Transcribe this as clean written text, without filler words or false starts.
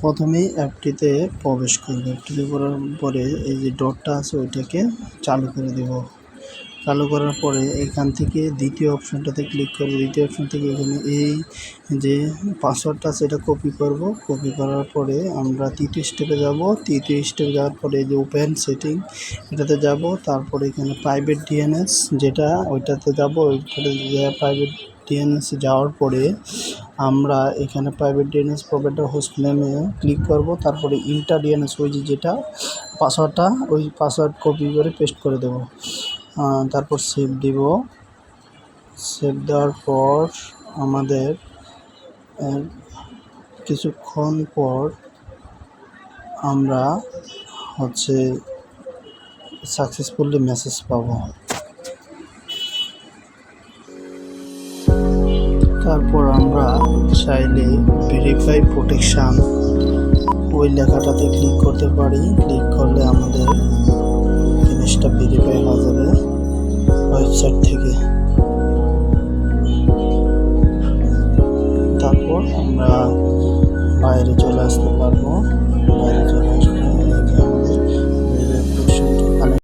প্রথমেই অ্যাপটিতে প্রবেশ করব। অ্যাপটিতে করার পরে এই যে ডটটা আছে ওইটাকে চালু করে দেব। চালু করার পরে এখান থেকে দ্বিতীয় অপশনটাতে ক্লিক করব। দ্বিতীয় অপশন থেকে এখানে এই যে পাসওয়ার্ডটা আছে এটা কপি করব। কপি করার পরে আমরা তৃতীয় স্টেপে যাব। তৃতীয় স্টেপে যাওয়ার পরে এই যে ওপেন সেটিং এটাতে যাব। তারপরে এখানে প্রাইভেট ডিএনএস যেটা ওইটাতে যাব। ওইটাতে প্রাইভেট ডিএনএসে যাওয়ার পরে আমরা এখানে প্রাইভেট ডিএনএস প্রোভাইডার হোস্ট নেমে ক্লিক করব। তারপরে ইন্টার ডিএনএস ওই যেটা পাসওয়ার্ডটা ওই পাসওয়ার্ড কপি করে পেস্ট করে দেব। তারপর সেভ দিব। সেভ দেওয়ার পর আমাদের কিছুক্ষণ পর আমরা সাকসেসফুলি মেসেজ পাবো। তারপর আমরা চাইলে ভেরিফাই প্রোটেকশান ওই লেখাটাতে ক্লিক করতে পারি। ক্লিক করলে আমাদের জিনিসটা ভেরিফাই হয়ে যাবে ওয়েবসাইট থেকে। তারপর আমরা বাইরে চলে আসতে পারবো। বাইরে চলে